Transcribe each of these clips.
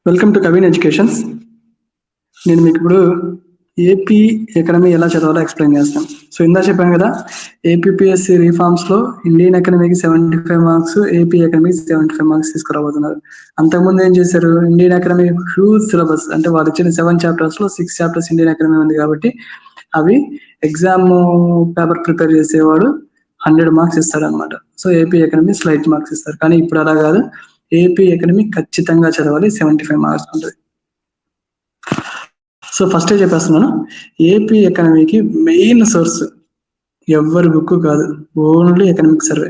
Welcome to Kavin educations. నేను మీకు ఇప్పుడు ఏపీ ఎకనమీ ఎలా చదవాలో ఎక్స్ప్లెయిన్ చేస్తాను. సో ఇందా చెప్పాను కదా, ఏపీపీఎస్సీ రీఫార్మ్స్లో ఇండియన్ ఎకనమీకి 75 మార్క్స్, ఏపీ ఎకనమీకి 75 మార్క్స్ తీసుకురాబోతున్నారు. అంతకుముందు ఏం చేశారు, ఇండియన్ ఎకనమీ హ్యూజ్ సిలబస్, అంటే వాళ్ళు ఇచ్చిన 7 చాప్టర్స్లో 6 చాప్టర్స్ ఇండియన్ ఎకనమీ ఉంది కాబట్టి అవి ఎగ్జామ్ పేపర్ ప్రిపేర్ చేసేవాడు 100 మార్క్స్ ఇస్తాడనమాట. So AP economy slight marks ఇస్తారు. కానీ ఇప్పుడు అలా కాదు, ఏపీ ఎకనమీ ఖచ్చితంగా చదవాలి, 75 మార్క్స్ ఉంటుంది. సో ఫస్టే చెప్పేస్తున్నాను, ఏపీ ఎకనమీకి మెయిన్ సోర్స్ ఎవరి బుక్ కాదు, only economic survey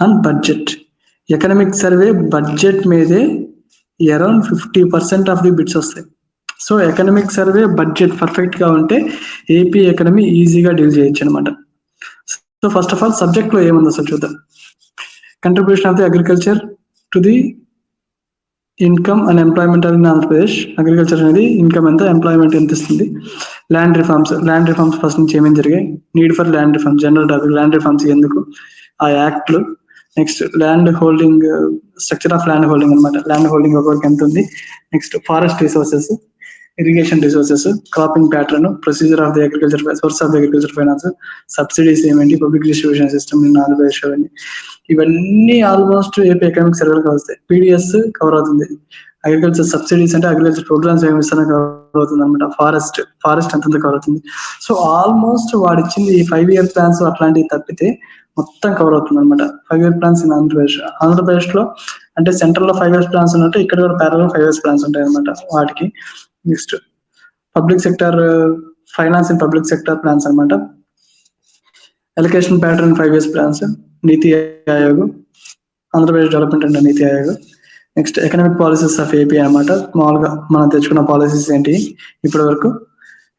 and budget. Economic survey budget మీదే అరౌండ్ 50% ఆఫ్ ది బిట్స్ వస్తాయి. So economic survey budget perfect గా ఉంటే ఏపీ ఎకనమీ ఈజీగా డీల్ చేయొచ్చు అనమాట. So first of all subject లో ఏముందో అసలు చూద్దాం. Contribution of the agriculture to the income and employment in Andhra Pradesh. Agriculture అనేది ఇన్కమ్ ఎంత, ఎంప్లాయ్మెంట్ ఎంత ఇస్తుంది. ల్యాండ్ రిఫార్మ్స్ ఫస్ట్ నుంచి ఏమేమి జరిగాయి. Need for land reforms, general topic. Land reforms ఎందుకు, ఆ యాక్ట్లు. Next land holding, structure of land holding అనమాట. ల్యాండ్ హోల్డింగ్ ఒకరికి ఎంత ఉంది. Next forest resources, irrigation resources, cropping pattern, procedure of the agriculture, source of the agriculture finance, subsidies ఏమేంటి, public distribution system in Andhra Pradesh, ఇవన్నీ almost AP economic సర్వేలకు వస్తాయి. PDS cover అవుతుంది. Agriculture subsidies అంటే అగ్రికల్చర్ ప్రోగ్రామ్స్ ఏమి ఇస్తానో కవర్ అవుతుంది అనమాట. ఫారెస్ట్ అంతంత కవర్ అవుతుంది. సో ఆల్మోస్ట్ వాడు ఇచ్చింది ఈ 5 year ప్లాన్స్ అట్లాంటివి తప్పితే మొత్తం కవర్ అవుతుంది అనమాట. 5 year ప్లాన్స్ ఇన్ ఆంధ్రప్రదేశ్ లో అంటే సెంట్రల్ లో 5 years ప్లాన్స్ ఉన్నట్టు ఇక్కడ కూడా ప్యారల్ 5 years ప్లాన్స్ ఉంటాయి అనమాట వాటికి. Next public sector finance and public sector plans అనమాట. Allocation pattern 5 years plans, NITI Aayog, Andhra Pradesh development and NITI Aayog. Next economic policies of AP అనమాట. మామూలుగా మనం తెచ్చుకున్న పాలసీస్ ఏంటి ఇప్పటి వరకు,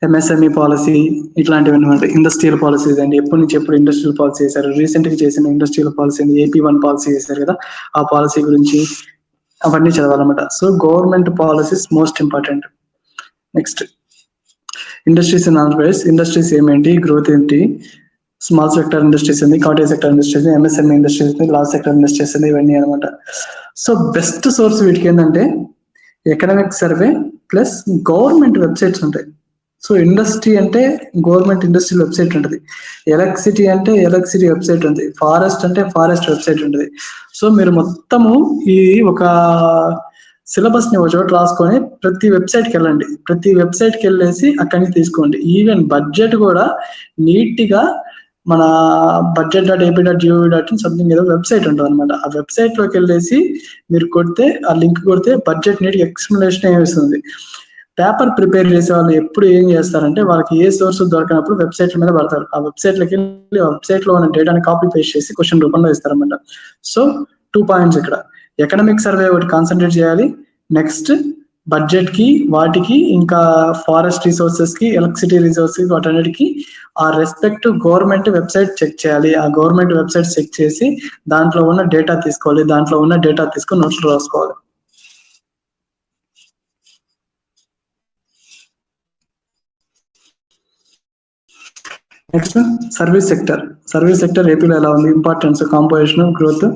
ఎంఎస్ఎంఈ పాలసీ ఇట్లాంటివి అనమాట. ఇండస్ట్రియల్ పాలసీస్ అండి, ఎప్పటి నుంచి ఎప్పుడు ఇండస్ట్రియల్ పాలసీ చేశారు, రీసెంట్ గా చేసిన ఇండస్ట్రియల్ పాలసీ AP1 పాలసీ చేశారు కదా, ఆ పాలసీ గురించి అవన్నీ చదవాలన్నమాట. So government policies most important. Next industries in Andhra Pradesh, industries ఏమేంటి, గ్రోత్ ఏంటి, స్మాల్ సెక్టర్ ఇండస్ట్రీస్ ఉంది, cottage sector industries, MSME industries, large sector industries ఉంది, ఇవన్నీ అనమాట. సో బెస్ట్ సోర్స్ వీటికి ఏంటంటే economic survey plus government websites ఉంటాయి. సో ఇండస్ట్రీ అంటే గవర్నమెంట్ ఇండస్ట్రియల్ వెబ్సైట్ ఉంటుంది, ఎలక్ట్రిసిటీ అంటే ఎలక్ట్రిసిటీ వెబ్సైట్ ఉంటుంది, ఫారెస్ట్ అంటే ఫారెస్ట్ వెబ్సైట్ ఉంటుంది. సో మీరు మొత్తము ఈ ఒక సిలబస్ ని ఒక చోట రాసుకొని ప్రతి వెబ్సైట్కి వెళ్ళండి, ప్రతి వెబ్సైట్కి వెళ్ళేసి అక్కడి నుంచి తీసుకోండి. ఈవెన్ బడ్జెట్ కూడా నీట్ గా మన budget.ap.gov.in సంథింగ్ ఏదో వెబ్సైట్ ఉంటుంది అనమాట. ఆ వెబ్సైట్ లోకి వెళ్ళేసి మీరు కొడితే, ఆ లింక్ కొడితే బడ్జెట్ నీట్ ఎక్స్ప్లెనేషన్ ఏమిస్తుంది. పేపర్ ప్రిపేర్ చేసే వాళ్ళు ఎప్పుడు ఏం చేస్తారంటే వాళ్ళకి ఏ సోర్స్ దొరకనప్పుడు వెబ్సైట్ల మీద పడతారు. ఆ వెబ్సైట్లకి వెళ్ళి వెబ్సైట్ లో ఉన్న డేటాని కాపీ పేస్ట్ చేసి క్వశ్చన్ రూపంలో ఇస్తారన్నమాట. సో 2 points ఇక్కడ, ఎకనామిక్ సర్వే ఒకటి కాన్సన్ట్రేట్ చేయాలి, నెక్స్ట్ బడ్జెట్ కి వాటికి, ఇంకా ఫారెస్ట్ రిసోర్సెస్ కి, ఎలక్ట్రిసిటీ రిసోర్సెస్ వాటన్నిటికి ఆ రెస్పెక్ట్ గవర్నమెంట్ వెబ్సైట్ చెక్ చేయాలి. ఆ గవర్నమెంట్ వెబ్సైట్ చెక్ చేసి దాంట్లో ఉన్న డేటా తీసుకోవాలి, దాంట్లో ఉన్న డేటా తీసుకొని నోట్స్ రాసుకోవాలి. నెక్స్ట్ సర్వీస్ సెక్టర్ ఏపీలో ఎలా ఉంది, ఇంపార్టెన్స్, కాంపోజిషన్, గ్రోత్,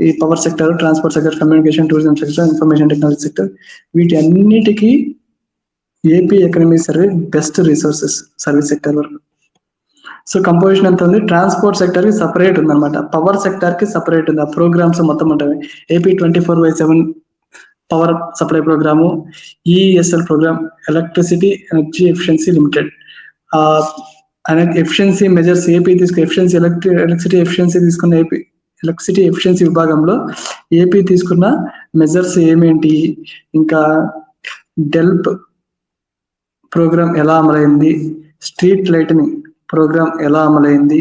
ఈ power sector, transport sector, communication, tourism sector, information technology sector, వీటి అన్నిటికీ AP economy survey best resources service sector వరకు. సో కంపోజిషన్ ఎంత ఉంది, ట్రాన్స్పోర్ట్ సెక్టర్ కి సపరేట్ ఉంది అనమాట, పవర్ సెక్టర్ కి సపరేట్ ఉంది, ఆ ప్రోగ్రామ్స్ మొత్తం ఉంటాయి. AP 24/7 power supply programme, ESL programme, electricity energy efficiency limited, efficiency measures AP electricity efficiency తీసుకున్న ఏపీ ఎలక్ట్రిసిటీ ఎఫిషియన్సీ విభాగంలో ఏపీ తీసుకున్న మెజర్స్ ఏమేంటి, ఇంకా డెల్ప్ ప్రోగ్రామ్ ఎలా అమలైంది, స్ట్రీట్ లైటింగ్ ప్రోగ్రామ్ ఎలా అమలైంది,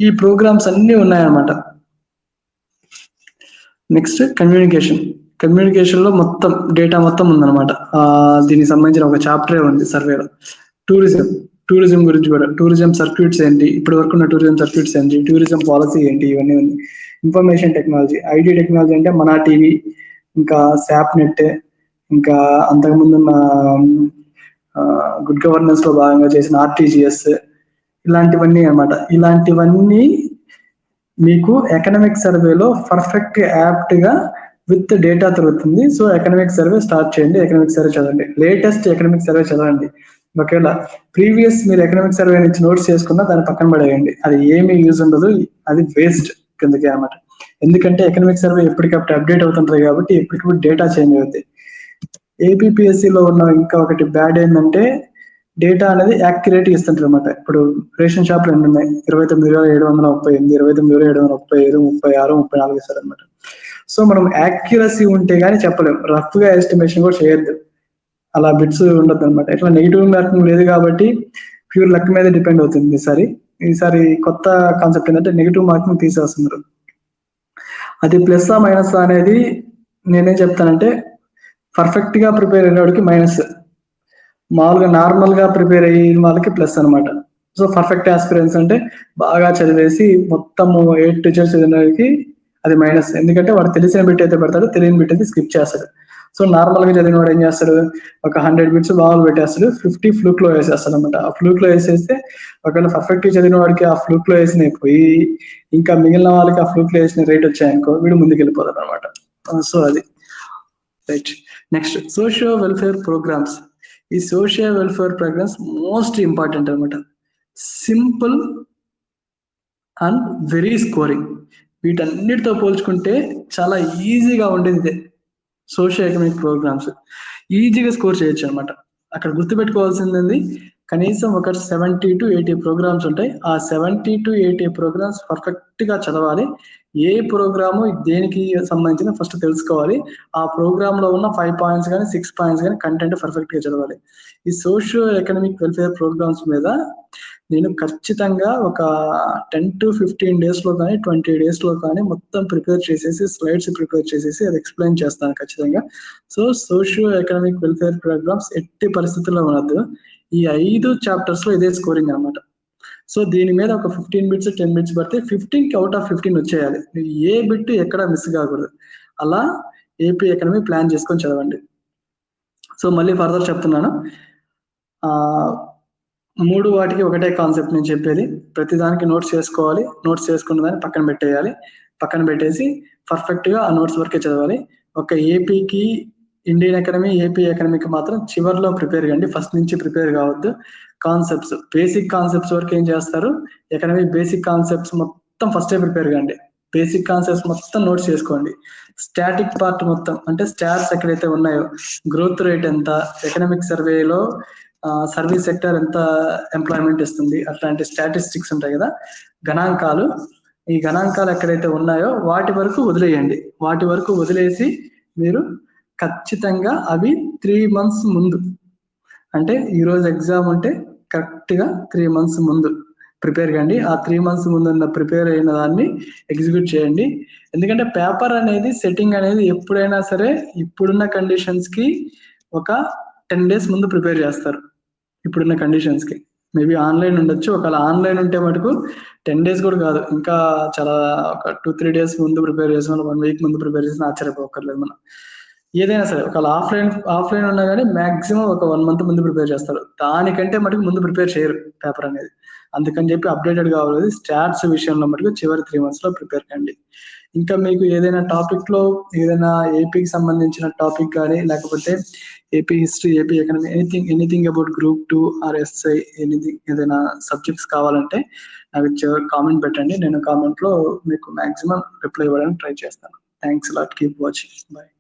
ఈ ప్రోగ్రామ్స్ అన్ని ఉన్నాయన్నమాట. నెక్స్ట్ కమ్యూనికేషన్ లో మొత్తం డేటా మొత్తం ఉందన్నమాట. దీనికి సంబంధించిన ఒక చాప్టరే ఉంది సర్వేలో. టూరిజం గురించి కూడా, టూరిజం సర్క్యూట్స్ ఏంటి, ఇప్పటి వరకు ఉన్న టూరిజం సర్క్యూట్స్ ఏంటి, టూరిజం పాలసీ ఏంటి, ఇవన్నీ ఉంది. ఇన్ఫర్మేషన్ టెక్నాలజీ, ఐటీ టెక్నాలజీ అంటే మనా టీవీ, ఇంకా శాప్ నెట్, ఇంకా అంతకుముందు ఉన్న గుడ్ గవర్నెన్స్ లో భాగంగా చేసిన ఆర్టీజీఎస్, ఇలాంటివన్నీ అన్నమాట. ఇలాంటివన్నీ మీకు ఎకనామిక్ సర్వేలో పర్ఫెక్ట్ యాప్ట్ గా విత్ డేటా తిరుగుతుంది. సో ఎకనామిక్ సర్వే స్టార్ట్ చేయండి, ఎకనామిక్ సర్వే చదవండి, లేటెస్ట్ ఎకనామిక్ సర్వే చదవండి. ఒకవేళ ప్రీవియస్ మీరు ఎకనామిక్ సర్వే నుంచి నోట్స్ చేసుకున్నా దాన్ని పక్కన పడేయండి, అది ఏమీ యూజ్ ఉండదు, అది వేస్ట్ కిందకి అన్నమాట. ఎందుకంటే ఎకనామిక్ సర్వే ఎప్పటికప్పుడు అప్డేట్ అవుతుంటది కాబట్టి ఎప్పటికప్పుడు డేటా చేంజ్ అవుతాయి. ఏపీపీఎస్సీలో ఉన్న ఇంకా ఒకటి బ్యాడ్ ఏంటంటే డేటా అనేది యాక్యురేట్ ఇస్తుంటారు అనమాట. ఇప్పుడు రేషన్ షాప్లు ఎన్ని ఉన్నాయి, 29,738, 29,735, 36, 34 ఇస్తారు అనమాట. సో మనం యాక్యురసీ ఉంటే గానీ చెప్పలేం, రఫ్ గా ఎస్టిమేషన్ కూడా చేయొద్దు, అలా బిట్స్ ఉండదు అనమాట. ఇట్లా నెగిటివ్ మార్కింగ్ లేదు కాబట్టి ప్యూర్ లక్ మీద డిపెండ్ అవుతుంది. ఈసారి కొత్త కాన్సెప్ట్ ఏంటంటే నెగిటివ్ మార్కింగ్ తీసేస్తున్నారు. అది ప్లస్ మైనస్ అనేది నేనేం చెప్తానంటే పర్ఫెక్ట్ గా ప్రిపేర్ అయినవాడికి మైనస్, మామూలుగా నార్మల్ గా ప్రిపేర్ అయిన వాళ్ళకి ప్లస్ అనమాట. సో పర్ఫెక్ట్ ఆస్పిరెన్స్ అంటే బాగా చదివేసి మొత్తం 8 to Z చదివినకి అది మైనస్, ఎందుకంటే వాడు తెలిసిన బిట్ అయితే పెడతాడు, తెలియని బిట్ అయితే స్కిప్ చేస్తాడు. సో నార్మల్ గా చదివిన వాడు ఏం చేస్తాడు, ఒక 100 బిట్స్ మామూలు పెట్టేస్తాడు, 50 ఫ్లూక్ లో వేసేస్తాడు అనమాట. ఆ ఫ్లూక్ లో వేసేస్తే ఒకవేళ పర్ఫెక్ట్ చదివిన వాడికి ఆ ఫ్లూక్ లో వేసినవి పోయి ఇంకా మిగిలిన వాళ్ళకి ఆ ఫ్లూక్ లో వేసిన రేట్ వచ్చాయనుకో వీడు ముందుకు వెళ్ళిపోతాడు అనమాట. సో అది right. Next socio welfare programs. ఈ social welfare programs most important అనమాట. Simple and very scoring. వీటన్నిటితో పోల్చుకుంటే చాలా ఈజీగా ఉండేది ఇదే సోషియో ఎకనామిక్ ప్రోగ్రామ్స్. ఈజీగా స్కోర్ చేయొచ్చు అనమాట. అక్కడ గుర్తుపెట్టుకోవాల్సింది కనీసం ఒక 70 to 80 ప్రోగ్రామ్స్ ఉంటాయి. ఆ 70 to 80 ప్రోగ్రామ్స్ పర్ఫెక్ట్ గా చదవాలి. ఏ ప్రోగ్రాము దేనికి సంబంధించిన ఫస్ట్ తెలుసుకోవాలి. ఆ ప్రోగ్రామ్ లో ఉన్న 5 పాయింట్స్ కానీ 6 పాయింట్స్ కానీ కంటెంట్ పర్ఫెక్ట్ గా చదవాలి. ఈ సోషియో ఎకనామిక్ వెల్ఫేర్ ప్రోగ్రామ్స్ మీద నేను ఖచ్చితంగా ఒక 10 to 15 days లో కానీ 20 days లో కానీ మొత్తం ప్రిపేర్ చేసేసి స్లైడ్స్ ప్రిపేర్ చేసేసి అది ఎక్స్ప్లెయిన్ చేస్తాను ఖచ్చితంగా. So socio economic welfare programmes ఎట్టి పరిస్థితుల్లో ఉండదు. ఈ 5 చాప్టర్స్ లో ఇదే స్కోరింగ్ అనమాట. సో దీని మీద ఒక 15 బిట్స్ 10 బిట్స్ పడితే 15 అవుట్ ఆఫ్ 15 వచ్చేయాలి. ఏ బిట్ ఎక్కడ మిస్ కాకూడదు. అలా ఏపీ ఎకనమీ ప్లాన్ చేసుకొని చదవండి. సో మళ్ళీ ఫర్దర్ చెప్తున్నాను, 3 వాటికి ఒకటే కాన్సెప్ట్ నేను చెప్పేది. ప్రతిదానికి నోట్స్ చేసుకోవాలి, నోట్స్ చేసుకున్న దాన్ని పక్కన పెట్టేయాలి, పక్కన పెట్టేసి పర్ఫెక్ట్ గా ఆ నోట్స్ వరకే చదవాలి. ఒక ఏపీకి ఇండియన్ ఎకనమీ ఏపీ ఎకనమీకి మాత్రం చివరిలో ప్రిపేర్ కండి, ఫస్ట్ నుంచి ప్రిపేర్ కావద్దు. కాన్సెప్ట్స్ బేసిక్ కాన్సెప్ట్స్ వరకు ఏం చేస్తారు, ఎకనమీ బేసిక్ కాన్సెప్ట్స్ మొత్తం ఫస్టే ప్రిపేర్ కండి. బేసిక్ కాన్సెప్ట్స్ మొత్తం నోట్స్ చేసుకోండి. స్టాటిక్ పార్ట్ మొత్తం అంటే స్టాట్స్ ఎక్కడైతే ఉన్నాయో, గ్రోత్ రేట్ ఎంత, ఎకనామిక్ సర్వేలో సర్వీస్ సెక్టర్ ఎంత ఎంప్లాయ్మెంట్ ఇస్తుంది, అట్లాంటి స్టాటిస్టిక్స్ ఉంటాయి కదా, గణాంకాలు. ఈ గణాంకాలు ఎక్కడైతే ఉన్నాయో వాటి వరకు వదిలేయండి. వాటి వరకు వదిలేసి మీరు ఖచ్చితంగా అవి 3 months ముందు, అంటే ఈరోజు ఎగ్జామ్ ఉంటే కరెక్ట్ గా 3 months ముందు ప్రిపేర్ కండి. ఆ 3 months ముందు ప్రిపేర్ అయిన దాన్ని ఎగ్జిక్యూట్ చేయండి. ఎందుకంటే పేపర్ అనేది సెట్టింగ్ అనేది ఎప్పుడైనా సరే ఇప్పుడున్న కండిషన్స్ కి ఒక 10 days ముందు ప్రిపేర్ చేస్తారు. ఇప్పుడున్న కండిషన్స్ కి మేబీ ఆన్లైన్ ఉండొచ్చు, ఒకవేళ ఆన్లైన్ ఉంటే మటుకు 10 days కూడా కాదు, ఇంకా చాలా ఒక 2-3 days ముందు ప్రిపేర్ చేసిన, 1 week ముందు ప్రిపేర్ చేసిన ఆశ్చర్యపోకర్లేదు మనం. ఏదైనా సరే ఒకవేళ ఆఫ్లైన్ ఉన్నా కానీ మాక్సిమం ఒక 1 month ముందు ప్రిపేర్ చేస్తారు, దానికంటే మటుకు ముందు ప్రిపేర్ చేయరు పేపర్ అనేది. అందుకని చెప్పి అప్డేటెడ్ కావాలి. స్టాట్స్ విషయంలో మటుకు చివరి 3 months లో ప్రిపేర్ కండి. ఇంకా మీకు ఏదైనా టాపిక్ లో ఏదైనా ఏపీకి సంబంధించిన టాపిక్ కానీ లేకపోతే AP history, AP economy, anything about group 2 or SI, ఏదైనా సబ్జెక్ట్స్ కావాలంటే నాకు కామెంట్ పెట్టండి. నేను కామెంట్ లో మీకు మాక్సిమం రిప్లై ఇవ్వడానికి ట్రై చేస్తాను. Thanks lot, keep watching, bye.